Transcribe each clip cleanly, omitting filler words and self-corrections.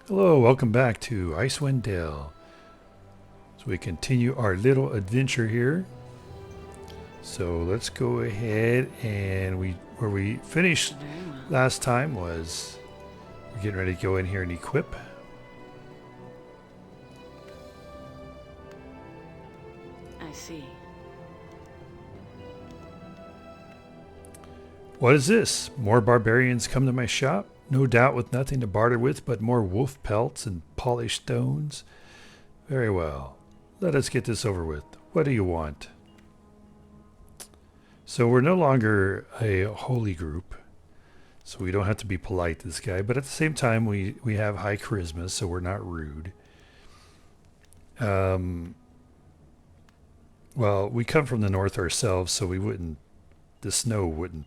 Hello, welcome back to Icewind Dale. So we continue our little adventure here. So let's go ahead and where we finished Very well. last time was we're getting ready to go in here and equip. I see. What is this? More barbarians come to my shop? No doubt with nothing to barter with but more wolf pelts and polished stones. Very well. Let us get this over with. What do you want? So we're no longer a holy group. So we don't have to be polite to this guy, but at the same time we have high charisma, so we're not rude. Well, we come from the north ourselves, so the snow wouldn't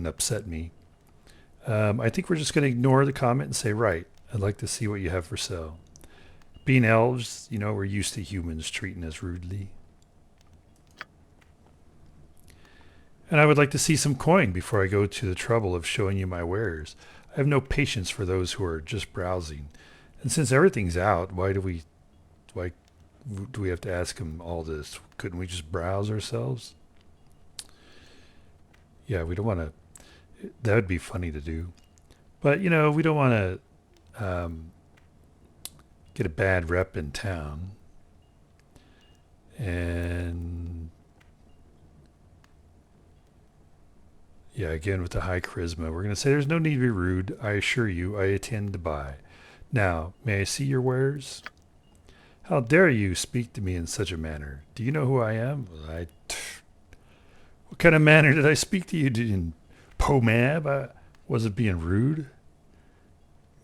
upset me. I think we're just going to ignore the comment and say, right, I'd like to see what you have for sale. Being elves, we're used to humans treating us rudely. And I would like to see some coin before I go to the trouble of showing you my wares. I have no patience for those who are just browsing. And since everything's out, why do we have to ask them all this? Couldn't we just browse ourselves? Yeah, we don't want to. That would be funny to do. But, we don't want to get a bad rep in town. And yeah, again with the high charisma, we're going to say there's no need to be rude. I assure you, I intend to buy. Now, may I see your wares? How dare you speak to me in such a manner? Do you know who I am? What kind of manner did I speak to you in, Pomab? Was it being rude?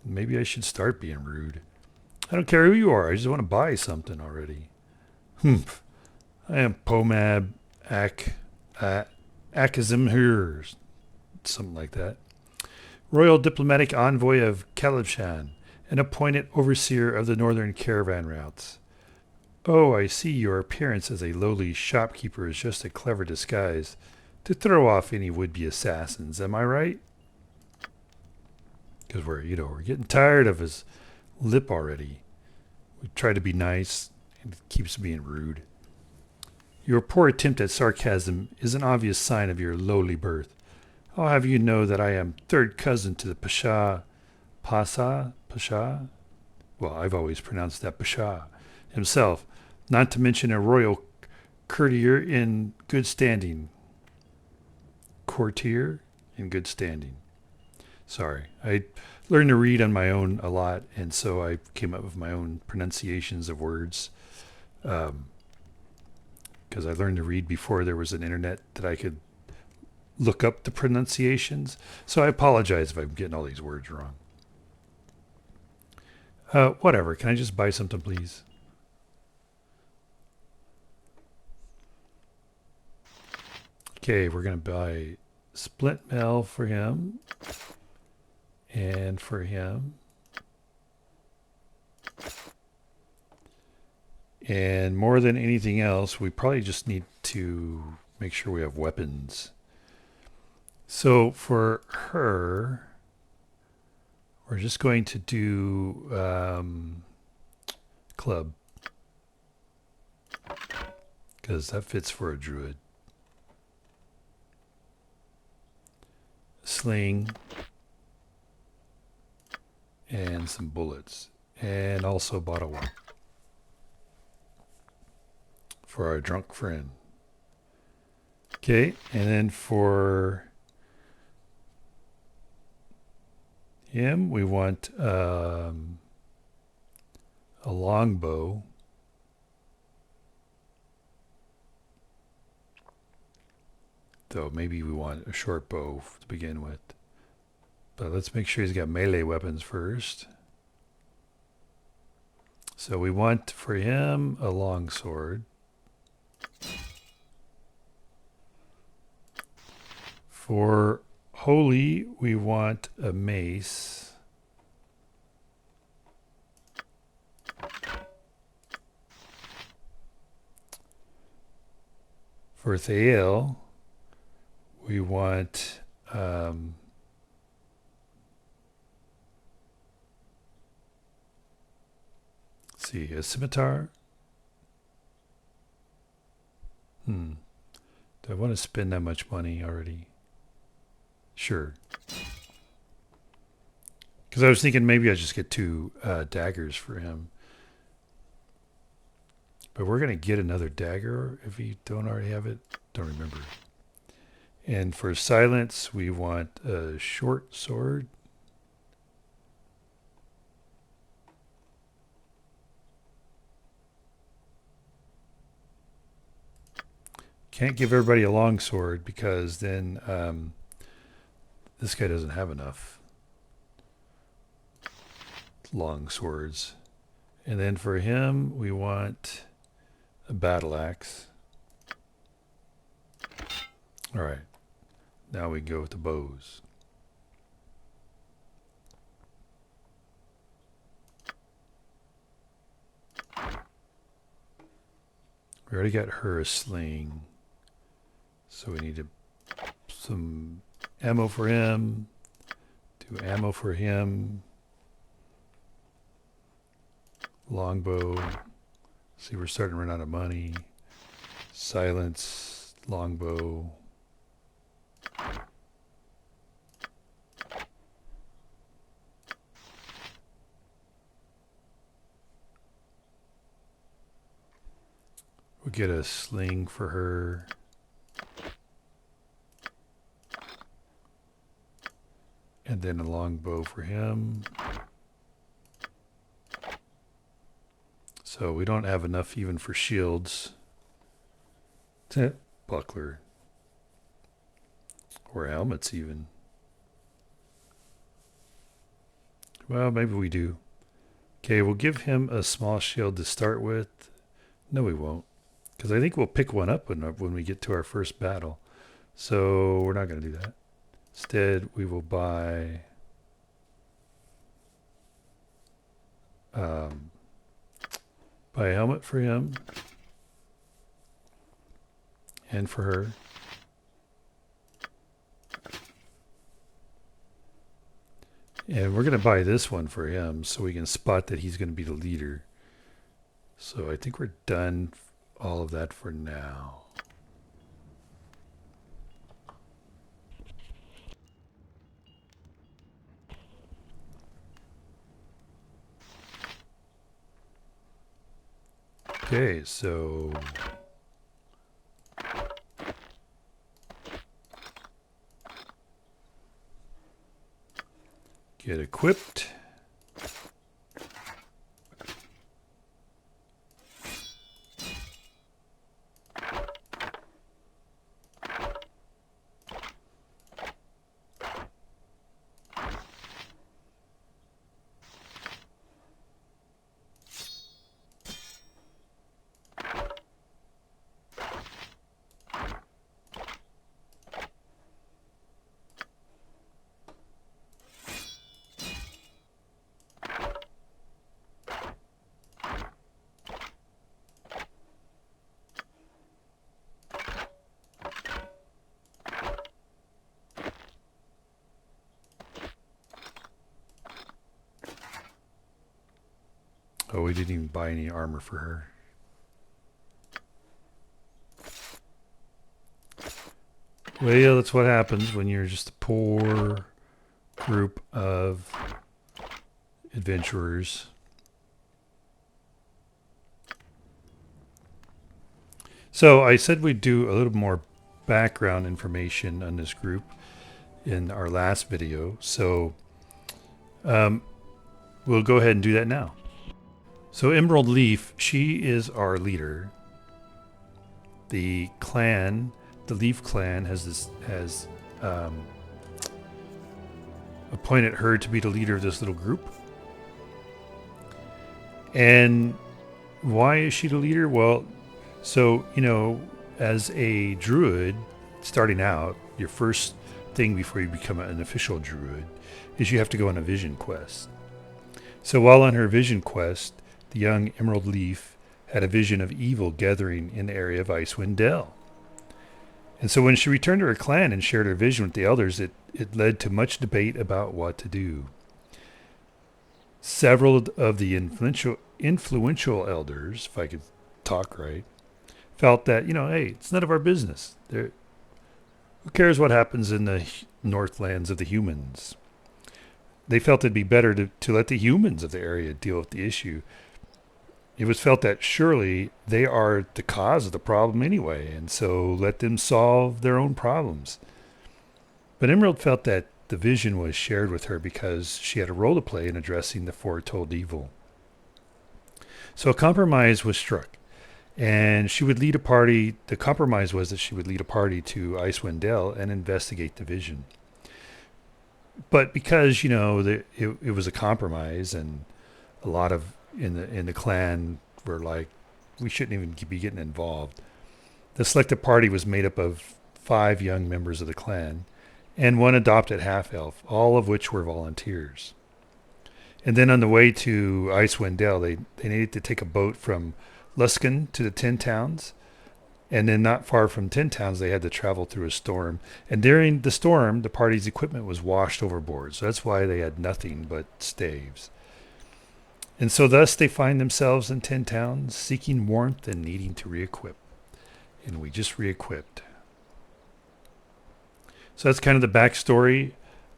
Maybe I should start being rude. I don't care who you are. I just want to buy something already. Humph. I am Pomab Akazimhur, something like that. Royal diplomatic envoy of Kalibshan, and appointed overseer of the northern caravan routes. Oh, I see your appearance as a lowly shopkeeper is just a clever disguise to throw off any would-be assassins. Am I right? Because we're getting tired of his lip already. We try to be nice, and it keeps being rude. Your poor attempt at sarcasm is an obvious sign of your lowly birth. I'll have you know that I am third cousin to the Pasha? Well, I've always pronounced that Pasha himself, not to mention a royal courtier in good standing. Courtier in good standing. Sorry, I learned to read on my own a lot, and so I came up with my own pronunciations of words. Because I learned to read before there was an internet that I could look up the pronunciations. So I apologize if I'm getting all these words wrong. Whatever. Can I just buy something, please? Okay, we're going to buy splint mail for him. And for him. And more than anything else, we probably just need to make sure we have weapons. So for her, we're just going to do club. Because that fits for a druid. Sling. And some bullets. And also bottle one. For our drunk friend. Okay, and then for him, we want a longbow. Though maybe we want a short bow to begin with. But let's make sure he's got melee weapons first. So we want for him a longsword. For holy, we want a mace. For Thaeil, we want Let's see, a scimitar. Do I want to spend that much money already? Sure. Because I was thinking maybe I just get 2 daggers for him. But we're going to get another dagger if we don't already have it. Don't remember. And for silence, we want a short sword. Can't give everybody a long sword because then this guy doesn't have enough long swords. And then for him, we want a battle axe. All right. Now we go with the bows. We already got her a sling. So we need some ammo for him. Do ammo for him. Longbow. See, we're starting to run out of money. Silence. Longbow. We'll get a sling for her. And then a longbow for him. So we don't have enough even for shields. Buckler. Or helmets even. Well, maybe we do. Okay, we'll give him a small shield to start with. No, we won't. Because I think we'll pick one up when we get to our first battle. So we're not going to do that. Instead, we will buy a helmet for him and for her. And we're going to buy this one for him so we can spot that he's going to be the leader. So I think we're done all of that for now. Okay, so get equipped. Oh, we didn't even buy any armor for her. Well, yeah, that's what happens when you're just a poor group of adventurers. So I said we'd do a little more background information on this group in our last video. So we'll go ahead and do that now. So Rai-al Leef, she is our leader. The clan, the Leaf clan, has appointed her to be the leader of this little group. And why is she the leader? Well, so, you know, as a druid starting out, your first thing before you become an official druid is you have to go on a vision quest. So while on her vision quest, the young Rai-al Leef had a vision of evil gathering in the area of Icewind Dale. And so when she returned to her clan and shared her vision with the elders, it led to much debate about what to do. Several of the influential influential elders, if I could talk right, felt that, hey, it's none of our business. Who cares what happens in the northlands of the humans? They felt it'd be better to let the humans of the area deal with the issue. It was felt that surely they are the cause of the problem anyway, and so let them solve their own problems. But Emerald felt that the vision was shared with her because she had a role to play in addressing the foretold evil. So a compromise was struck, and she would lead a party. The compromise was that she would lead a party to Icewind Dale and investigate the vision. But because it was a compromise, and a lot of in the clan were like, we shouldn't even be getting involved. The selected party was made up of 5 young members of the clan and 1 adopted half-elf, all of which were volunteers. And then on the way to Icewind Dale, they needed to take a boat from Luskan to the 10 towns. And then not far from 10 towns, they had to travel through a storm. And during the storm, the party's equipment was washed overboard. So that's why they had nothing but staves. And so thus they find themselves in 10 towns, seeking warmth and needing to re-equip. And we just re-equipped. So that's kind of the backstory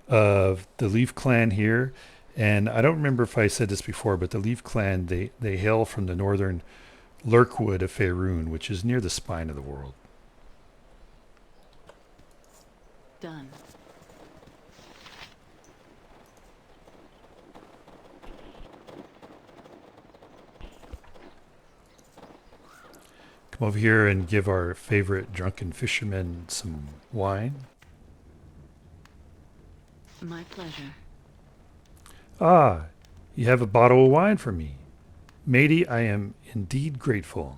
of the Leaf clan here. And I don't remember if I said this before, but the Leaf clan, they hail from the northern Lurkwood of Faerun, which is near the spine of the world. Done. Come over here and give our favorite drunken fisherman some wine. My pleasure. Ah, you have a bottle of wine for me. Matey, I am indeed grateful.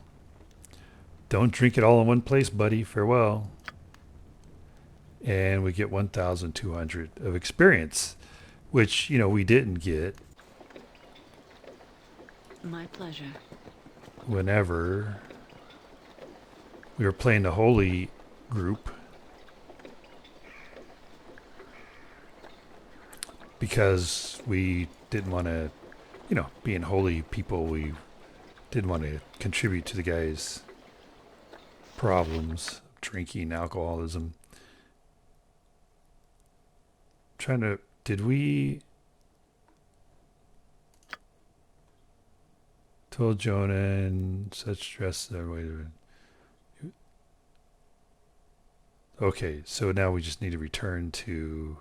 Don't drink it all in one place, buddy. Farewell. And we get 1,200 of experience, which, we didn't get My pleasure. whenever we were playing the Holy group. Because we didn't want to, being holy people, we didn't want to contribute to the guy's problems, drinking, alcoholism. Did we told Jonah and such stress their way to it. Okay, so now we just need to return to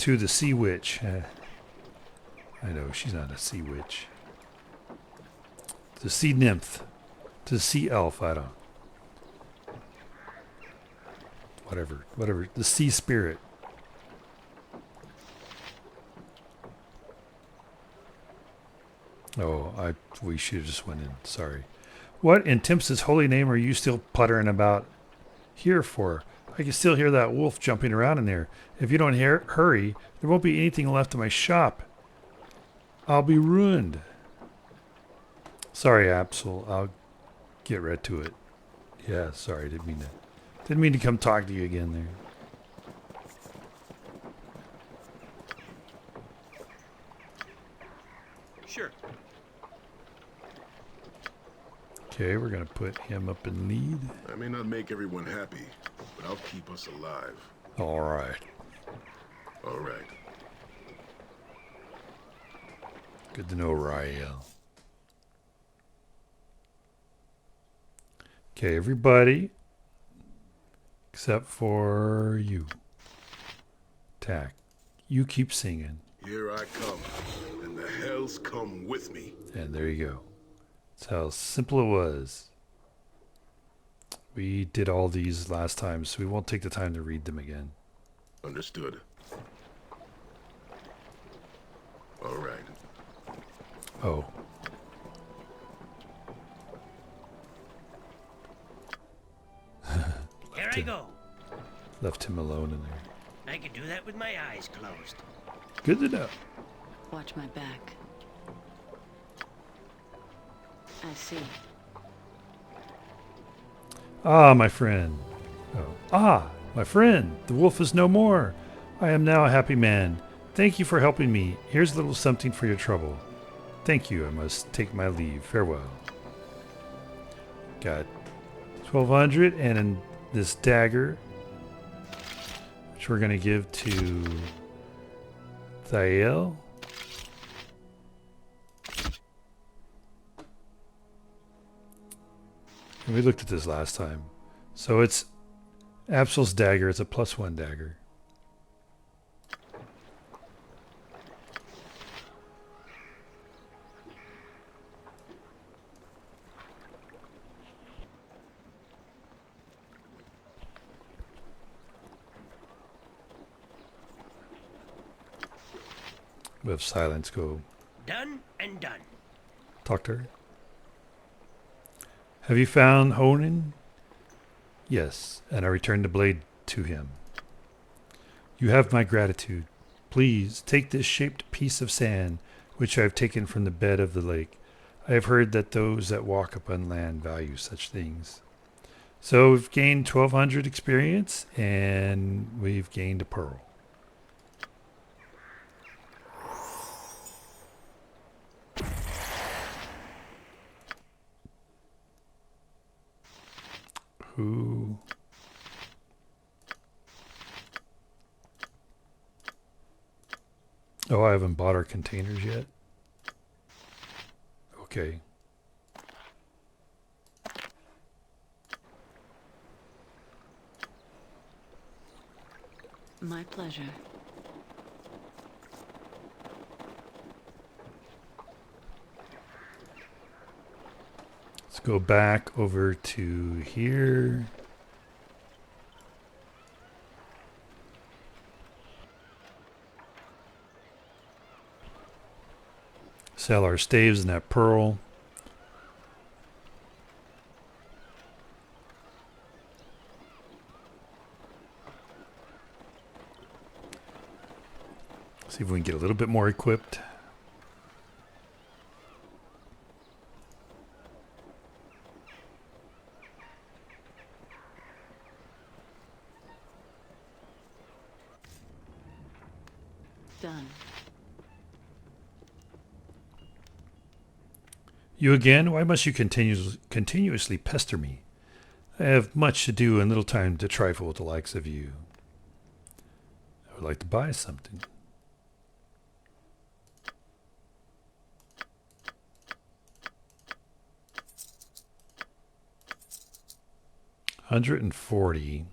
the sea witch. I know she's not a sea witch. The sea nymph, to the sea elf. I don't. Whatever. The sea spirit. Oh, we should have just went in. Sorry. What in Timps's holy name are you still puttering about here for? I can still hear that wolf jumping around in there. If you don't hurry, there won't be anything left in my shop. I'll be ruined. Sorry, Absol. I'll get right to it. Yeah, sorry. Didn't mean to come talk to you again there. Sure. Okay, we're going to put him up in lead. I may not make everyone happy, but I'll keep us alive. All right. All right. Good to know, Rai-al. Okay, everybody, except for you. Tack. You keep singing. Here I come, and the hells come with me. And there you go. That's how simple it was. We did all these last time, so we won't take the time to read them again. Understood. All right. Oh. Here I go. Left him alone in there. I can do that with my eyes closed. Good to know. Watch my back. I see. Ah, my friend. Oh. Ah, my friend. The wolf is no more. I am now a happy man. Thank you for helping me. Here's a little something for your trouble. Thank you. I must take my leave. Farewell. Got 1200 and this dagger, which we're going to give to Thaeil. And we looked at this last time. So it's Absol's dagger. It's a +1 dagger. We have silence. Go Done and done. talk to her. Have you found Honan? Yes, and I returned the blade to him. You have my gratitude. Please take this shaped piece of sand, which I have taken from the bed of the lake. I have heard that those that walk upon land value such things. So we've gained 1200 experience, and we've gained a pearl. Who? Oh, I haven't bought our containers yet. Okay. My pleasure. Let's go back over to here. Sell our staves and that pearl. See if we can get a little bit more equipped. Done. You again? Why must you continuously pester me? I have much to do and little time to trifle with the likes of you. I would like to buy something. $140.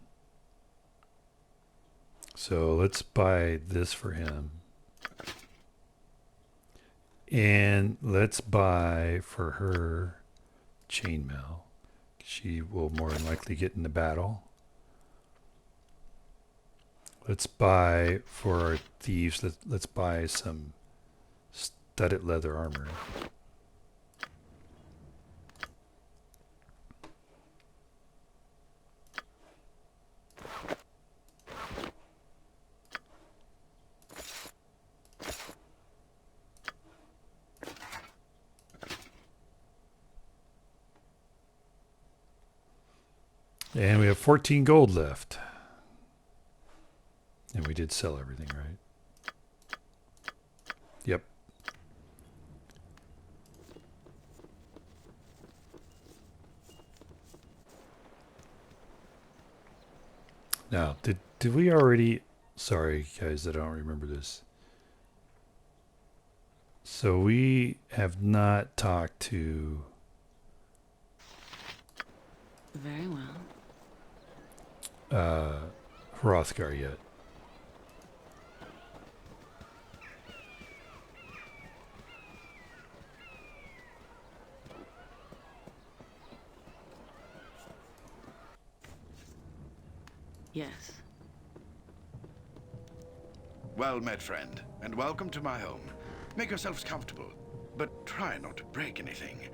So let's buy this for him. And let's buy for her chainmail. She will more than likely get in the battle. Let's buy for our thieves. Let's buy some studded leather armor. And we have 14 gold left. And we did sell everything, right? Yep. Now, did we already... Sorry, guys, I don't remember this. So we have not talked to... Very well. Hrothgar yet. Yes. Well met, friend, and welcome to my home. Make yourselves comfortable, but try not to break anything.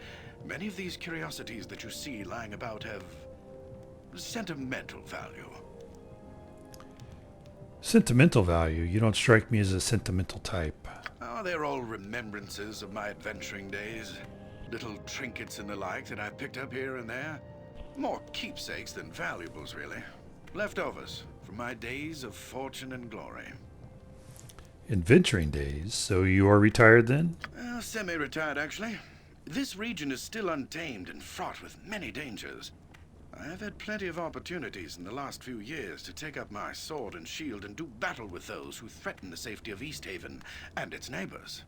Many of these curiosities that you see lying about have sentimental value. Sentimental value? You don't strike me as a sentimental type. Oh, they're all remembrances of my adventuring days. Little trinkets and the like that I picked up here and there. More keepsakes than valuables, really. Leftovers from my days of fortune and glory. Adventuring days. So you are retired then? Semi-retired, actually. This region is still untamed and fraught with many dangers. I have had plenty of opportunities in the last few years to take up my sword and shield and do battle with those who threaten the safety of Easthaven and its neighbors.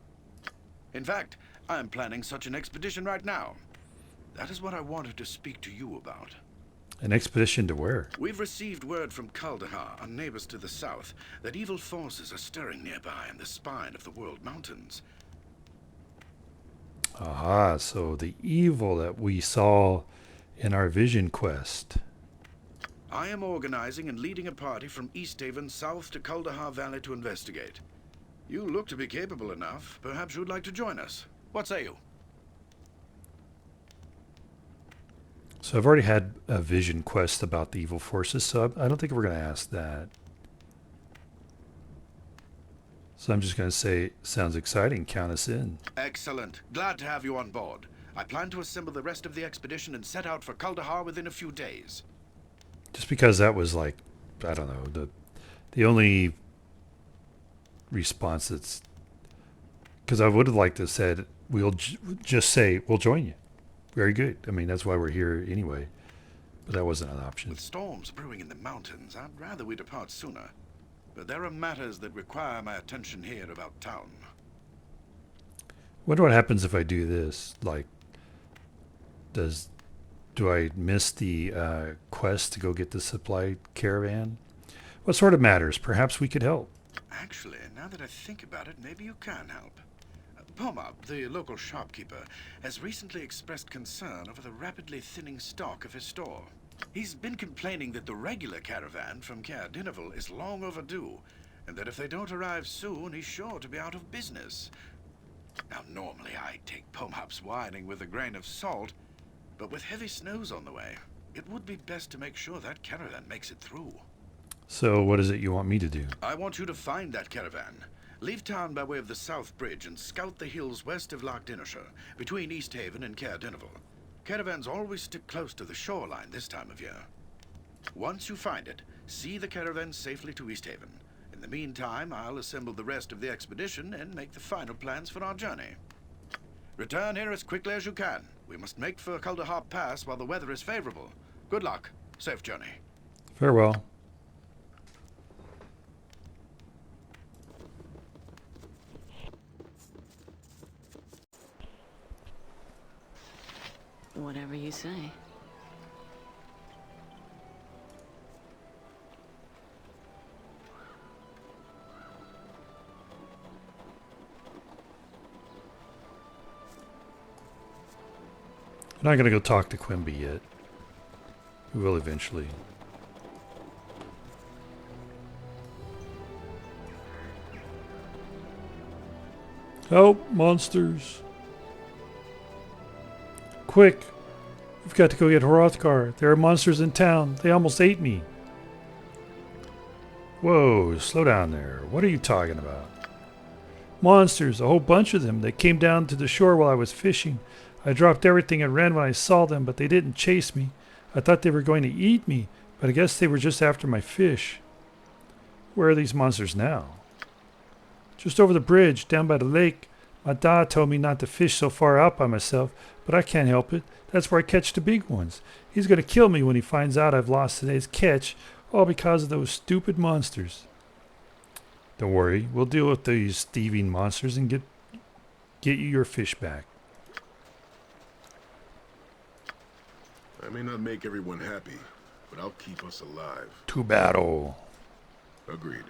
In fact, I am planning such an expedition right now. That is what I wanted to speak to you about. An expedition to where? We've received word from Kaldahar, our neighbors to the south, that evil forces are stirring nearby in the spine of the World Mountains. Aha, so the evil that we saw in our vision quest. I am organizing and leading a party from Easthaven south to Kaldahar Valley to investigate. You look to be capable enough. Perhaps you'd like to join us. What say you? So I've already had a vision quest about the evil forces, so I don't think we're going to ask that. So I'm just going to say, sounds exciting, count us in. Excellent. Glad to have you on board. I plan to assemble the rest of the expedition and set out for Kaldahar within a few days. Just because that was like, I don't know, the only response that's... Because I would have liked to have said, we'll just say, we'll join you. Very good. I mean, that's why we're here anyway. But that wasn't an option. With storms brewing in the mountains, I'd rather we depart sooner. But there are matters that require my attention here about town. Wonder what happens if I do this. Like, do I miss the quest to go get the supply caravan? What sort of matters? Perhaps we could help. Actually, now that I think about it, maybe you can help. Pomab, the local shopkeeper, has recently expressed concern over the rapidly thinning stock of his store. He's been complaining that the regular caravan from Caer Dineval is long overdue, and that if they don't arrive soon, he's sure to be out of business. Now, normally I take Pomab's whining with a grain of salt, but with heavy snows on the way, it would be best to make sure that caravan makes it through. So what is it you want me to do? I want you to find that caravan. Leave town by way of the South Bridge and scout the hills west of Loch Dinnershire, between Easthaven and Caer Dineval. Caravans always stick close to the shoreline this time of year. Once you find it, see the caravan safely to Easthaven. In the meantime, I'll assemble the rest of the expedition and make the final plans for our journey. Return here as quickly as you can. We must make for Kaldahar Pass while the weather is favorable. Good luck. Safe journey. Farewell. Whatever you say. I'm not going to go talk to Quimby yet. We will eventually. Help, monsters. Quick. We've got to go get Hrothgar. There are monsters in town. They almost ate me. Whoa, slow down there. What are you talking about? Monsters, a whole bunch of them. They came down to the shore while I was fishing. I dropped everything and ran when I saw them, but they didn't chase me. I thought they were going to eat me, but I guess they were just after my fish. Where are these monsters now? Just over the bridge, down by the lake. My dad told me not to fish so far out by myself, but I can't help it. That's where I catch the big ones. He's going to kill me when he finds out I've lost today's catch, all because of those stupid monsters. Don't worry, we'll deal with these thieving monsters and get you your fish back. I may not make everyone happy, but I'll keep us alive. To battle. Agreed.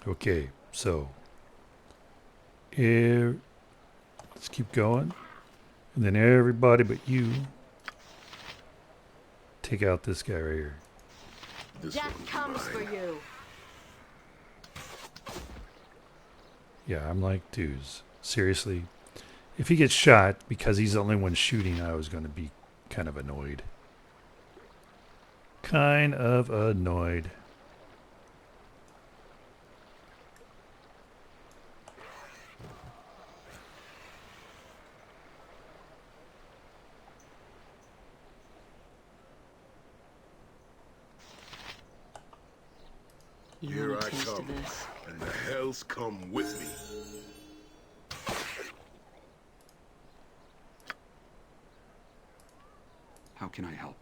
Okay, so here, let's keep going, and then everybody but you take out this guy right here. This Death one's comes for mine. you. Yeah, I'm like, dudes, seriously, if he gets shot because he's the only one shooting, I was going to be kind of annoyed. Kind of annoyed. a taste of come, this. and the hells come with me. How can I help?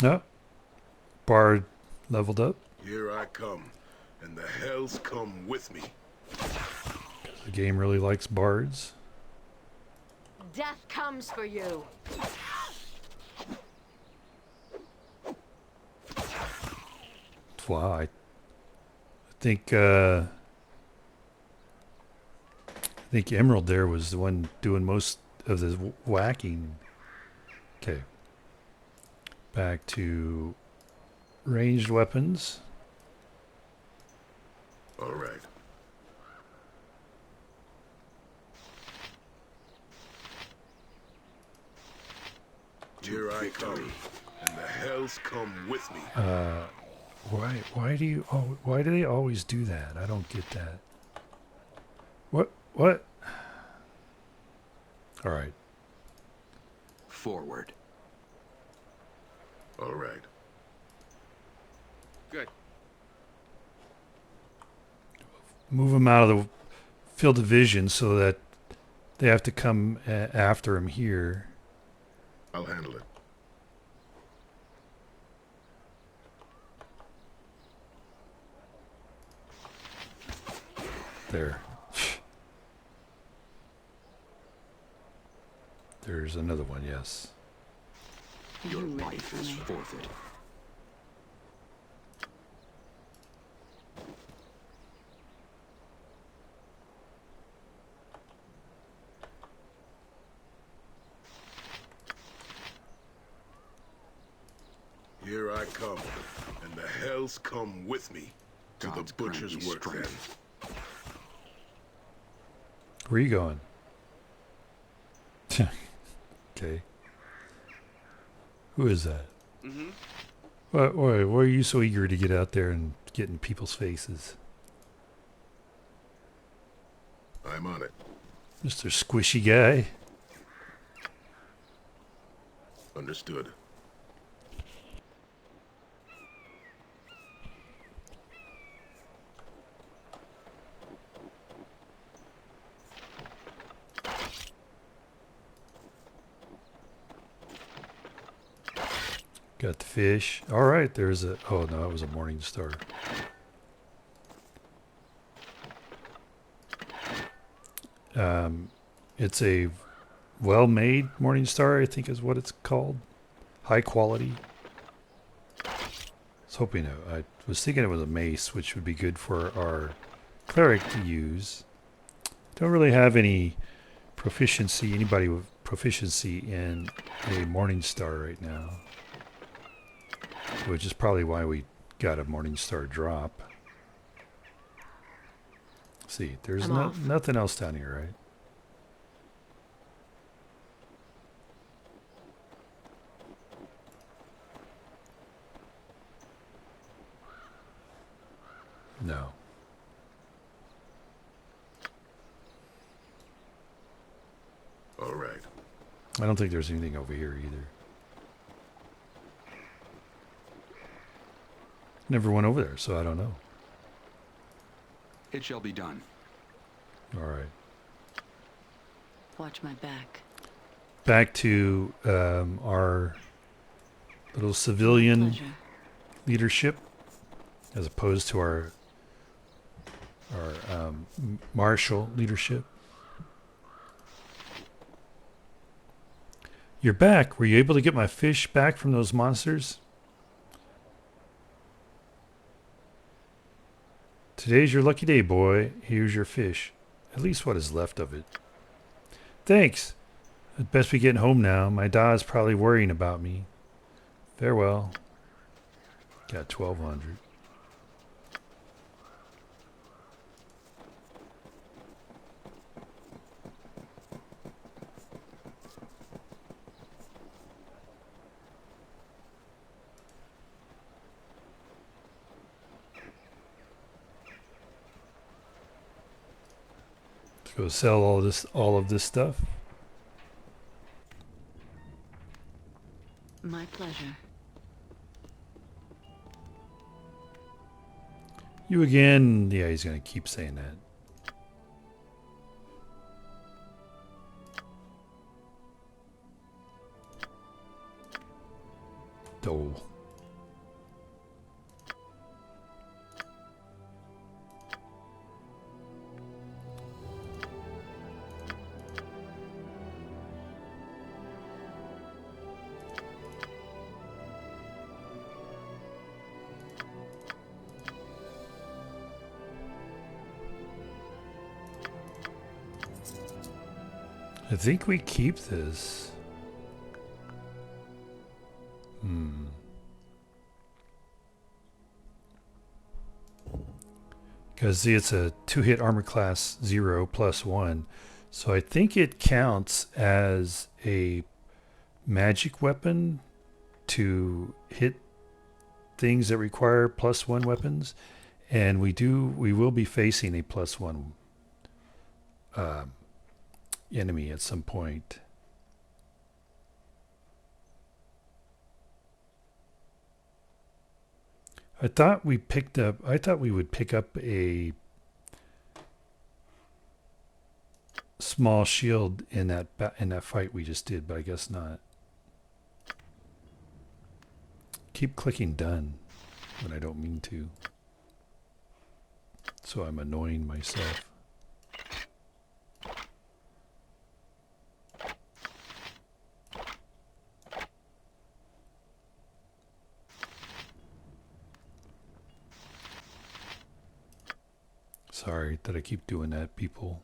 No. Bard leveled up. Here I come, and the hells come with me. The game really likes bards. Death comes for you. Wow, I think Emerald there was the one doing most of the whacking. Okay. Back to ranged weapons. All right. Here I come, and the hells come with me. Why do they always do that? I don't get that. What? All right. Forward. All right. Good. Move them out of the field of vision so that they have to come after him here. I'll handle it. There. There's another one, yes. Are Your you ready life for is me? forfeit. Here I come, and the hells come with me. To God's the butcher's grant you work, then. strength. Where are you going? Okay. Who is that? Mm-hmm. Why are you so eager to get out there and get in people's faces? I'm on it. Mr. Squishy Guy. Understood. Got the fish. All right, there's a... Oh, no, it was a morning star. It's a well-made morning star, I think is what it's called. High quality. I was hoping I was thinking it was a mace, which would be good for our cleric to use. Don't really have any proficiency, anybody with proficiency in a morning star right now. Which is probably why we got a morning star drop. See, there's I'm off. nothing else down here, right? No. All right. I don't think there's anything over here either. Never went over there, so I don't know. It shall be done. All right. Watch my back. Back to our little civilian Pleasure. leadership, as opposed to our martial leadership. You're back. Were you able to get my fish back from those monsters? Today's your lucky day, boy. Here's your fish. At least what is left of it. Thanks. I'd best be getting home now. My da's probably worrying about me. Farewell. Got 1,200. Let's go sell all of this stuff. My pleasure. You again? Yeah, he's gonna keep saying that. Oh. I think we keep this. Because see, it's a 2-hit armor class 0 plus 1. So I think it counts as a magic weapon to hit things that require +1 weapons. And we will be facing a +1 enemy at some point. I thought we would pick up a small shield in that fight we just did, but I guess not. Keep clicking done when I don't mean to. So I'm annoying myself. Sorry that I keep doing that, people.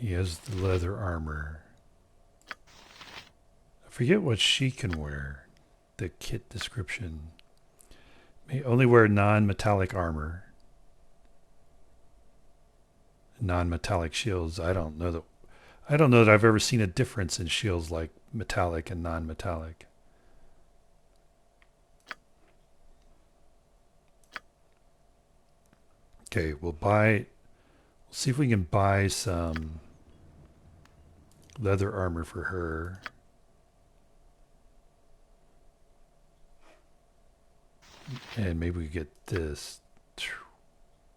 He has the leather armor. I forget what she can wear. The kit description. May only wear non-metallic armor. Non-metallic shields. I don't know that I've ever seen a difference in shields like metallic and non-metallic. Okay, we'll see if we can buy some leather armor for her. And maybe we get this.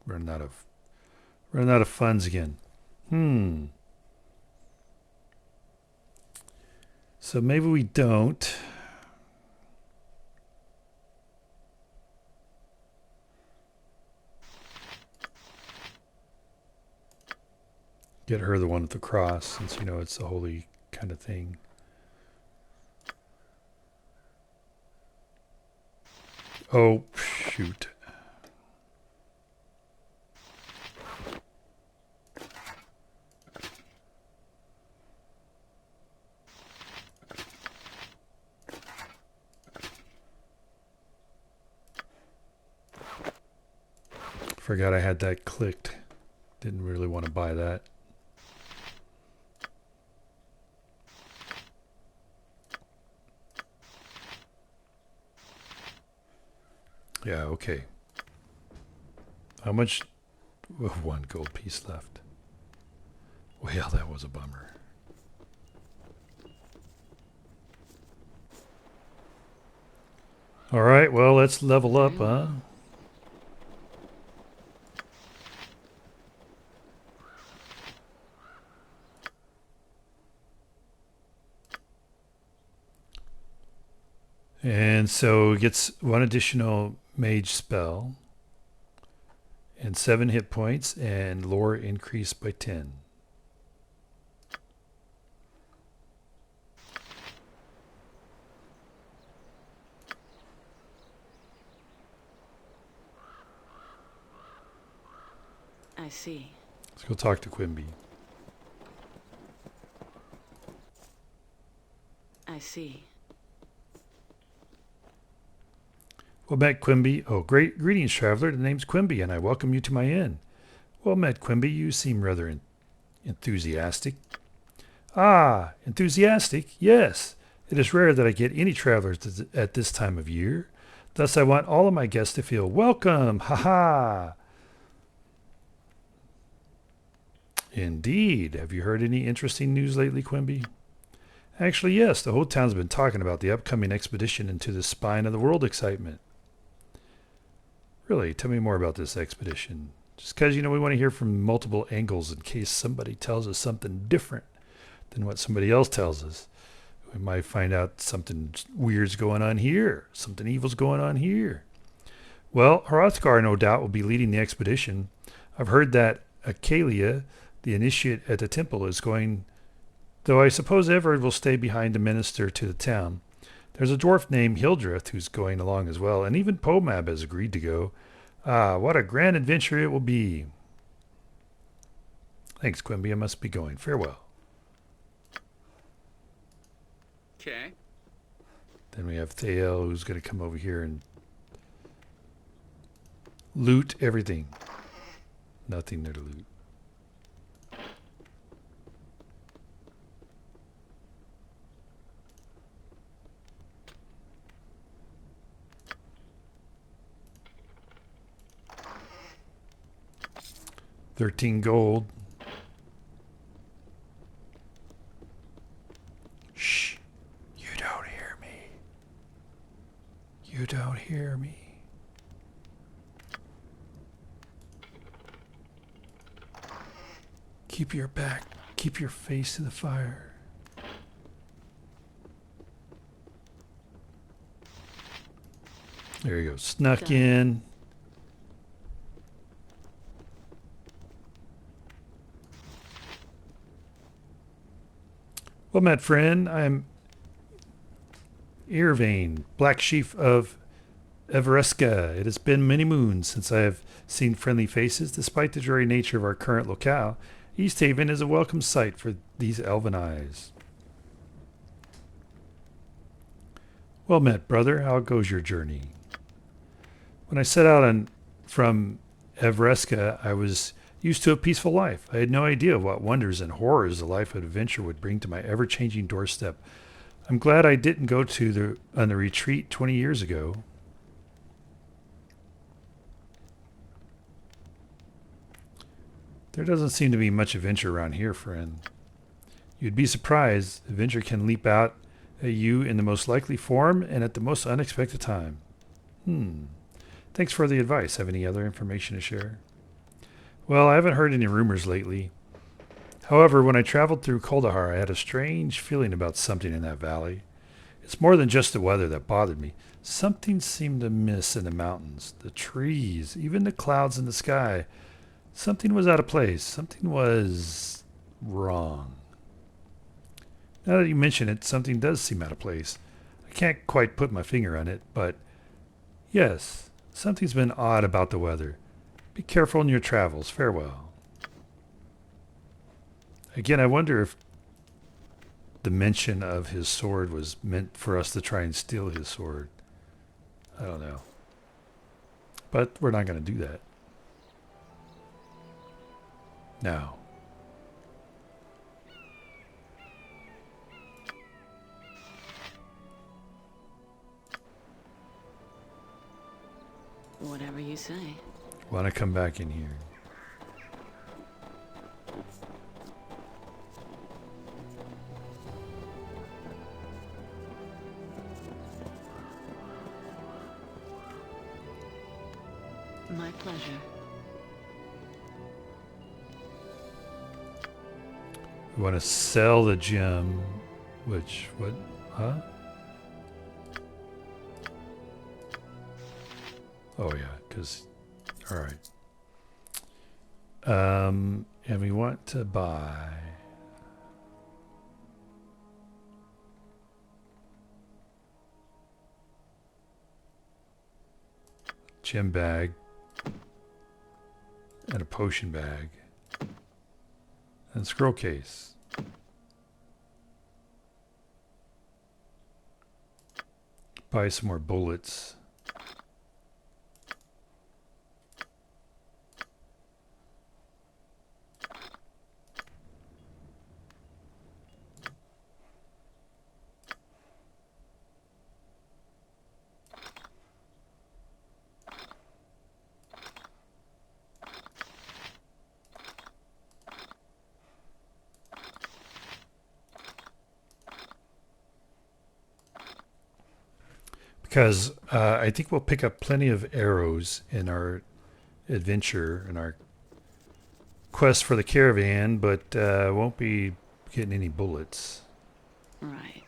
Running out of funds again. So maybe we don't. Get her the one with the cross, since you know it's a holy kind of thing. Oh, shoot. Forgot I had that clicked. Didn't really want to buy that. Yeah, okay. How much? One gold piece left. Well, that was a bummer. All right, well, let's level up, huh? And so it gets 1 additional mage spell and 7 hit points and lore increased by 10. I see. Let's go talk to Quimby. I see. Well met, Quimby. Oh, great greetings, traveler. The name's Quimby, and I welcome you to my inn. Well met, Quimby. You seem rather enthusiastic. Ah, enthusiastic? Yes. It is rare that I get any travelers at this time of year. Thus, I want all of my guests to feel welcome. Ha ha! Indeed. Have you heard any interesting news lately, Quimby? Actually, yes. The whole town's been talking about the upcoming expedition into the spine of the world excitement. Really? Tell me more about this expedition. Just because, we want to hear from multiple angles in case somebody tells us something different than what somebody else tells us. We might find out something weird's going on here, something evil's going on here. Well, Hrothgar, no doubt, will be leading the expedition. I've heard that Acalia, the initiate at the temple, is going, though I suppose Everard will stay behind to minister to the town. There's a dwarf named Hildreth who's going along as well, and even Pomab has agreed to go. Ah, what a grand adventure it will be. Thanks, Quimby. I must be going. Farewell. Okay. Then we have Thaeil, who's going to come over here and loot everything. Nothing there to loot. $13 gold. Shh. You don't hear me. You don't hear me. Keep your back. Keep your face to the fire. There you go. Snuck Done. in. Well met, friend. I'm Irvain, Black Sheaf of Evereska. It has been many moons since I have seen friendly faces. Despite the dreary nature of our current locale, East Haven is a welcome sight for these elven eyes. Well met, brother. How goes your journey? When I set out from Evereska, I was used to a peaceful life. I had no idea what wonders and horrors a life of adventure would bring to my ever-changing doorstep. I'm glad I didn't go on the retreat 20 years ago. There doesn't seem to be much adventure around here, friend. You'd be surprised. Adventure can leap out at you in the most likely form and at the most unexpected time. Thanks for the advice. Have any other information to share? Well, I haven't heard any rumors lately. However, when I traveled through Kuldahar, I had a strange feeling about something in that valley. It's more than just the weather that bothered me. Something seemed to miss in the mountains, the trees, even the clouds in the sky. Something was out of place. Something was wrong. Now that you mention it, something does seem out of place. I can't quite put my finger on it, but yes, something's been odd about the weather. Be careful in your travels. Farewell. Again, I wonder if the mention of his sword was meant for us to try and steal his sword. I don't know. But we're not going to do that. Now. Whatever you say. Want to come back in here? My pleasure. We want to sell the gem, which, what, huh? Oh yeah, because, all right. And we want to buy gem bag and a potion bag and scroll case. Buy some more bullets. Because I think we'll pick up plenty of arrows in our adventure and our quest for the caravan, but won't be getting any bullets. Right.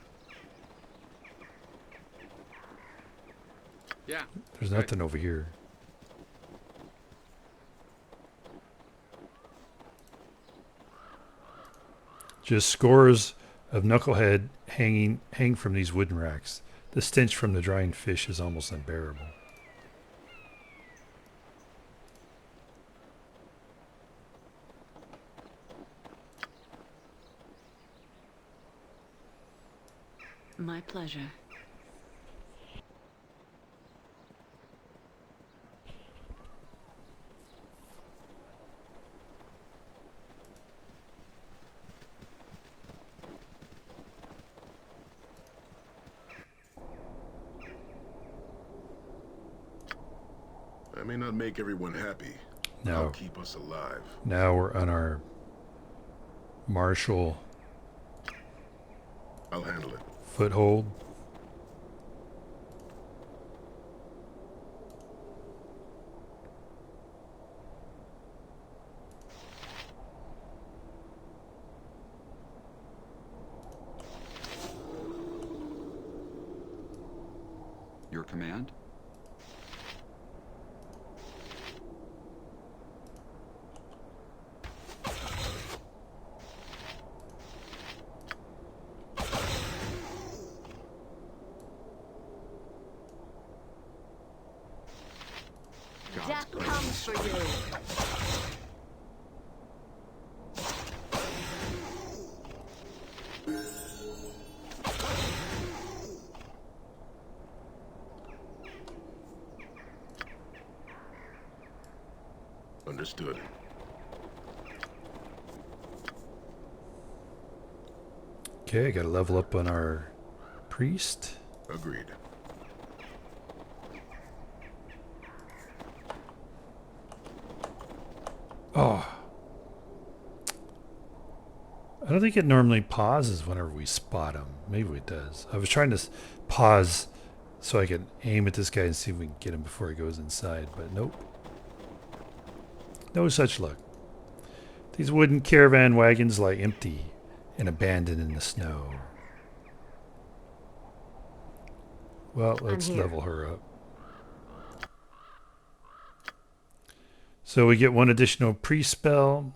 Yeah. There's nothing over here. Just scores of knucklehead hang from these wooden racks. The stench from the drying fish is almost unbearable. My pleasure. I may not make everyone happy. No. I'll keep us alive. Now we're on our martial I'll handle it. foothold. Your command? Death comes for you. Understood. Okay, gotta level up on our priest. Agreed. Oh. I don't think it normally pauses whenever we spot him. Maybe it does. I was trying to pause so I could aim at this guy and see if we can get him before he goes inside, but nope. No such luck. These wooden caravan wagons lie empty and abandoned in the snow. Well, let's here. level her up. So we get 1 additional pre-spell,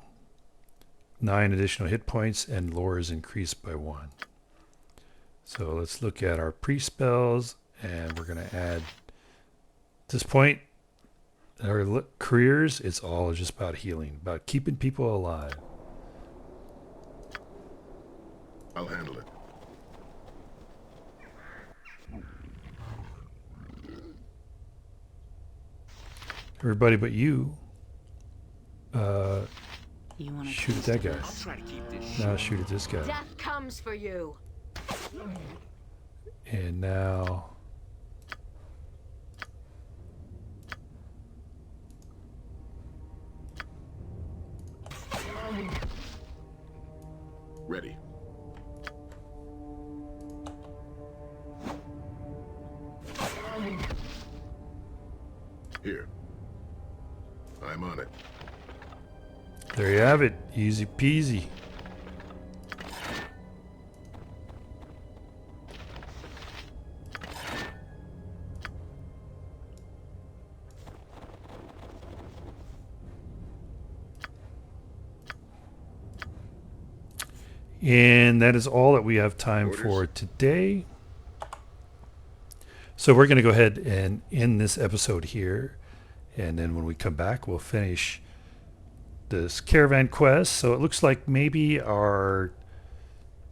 9 additional hit points, and lore is increased by 1. So let's look at our pre-spells, and we're going to add, at this point, our careers, it's all just about healing, about keeping people alive. I'll handle it. Everybody but you, You want to shoot at that guy. I'll try to keep this Now shoot at this guy. Death comes for you. And now... Ready. Here. I'm on it. There you have it. Easy peasy. And that is all that we have time Orders. for today. So we're going to go ahead and end this episode here. And then when we come back, we'll finish this caravan quest. So it looks like maybe our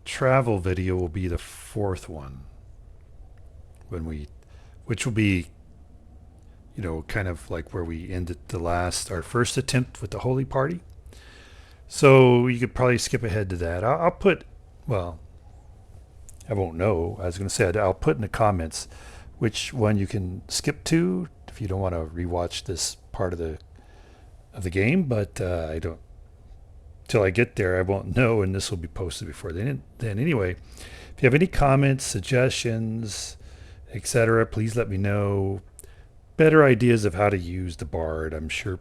travel video will be the 4th one. Which will be, you know, kind of like where we ended our first attempt with the Holy Party. So you could probably skip ahead to that. I'll put, well, I won't know. I was going to say I'll put in the comments which one you can skip to if you don't want to rewatch this part of the game. But I don't, till I get there, I won't know, and this will be posted before then. Anyway, if you have any comments, suggestions, etc. Please let me know better ideas of how to use the bard. I'm sure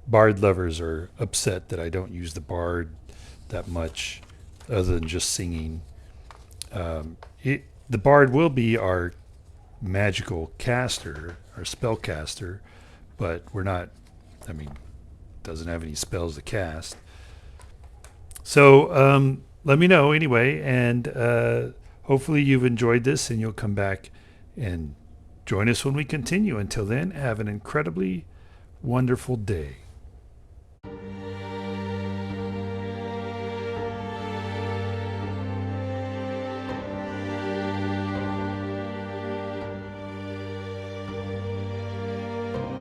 bard lovers are upset that I don't use the bard that much other than just singing. The bard will be our magical caster, our spell caster, but we're not, I mean, doesn't have any spells to cast. So let me know anyway, and hopefully you've enjoyed this and you'll come back and join us when we continue. Until then, have an incredibly wonderful day.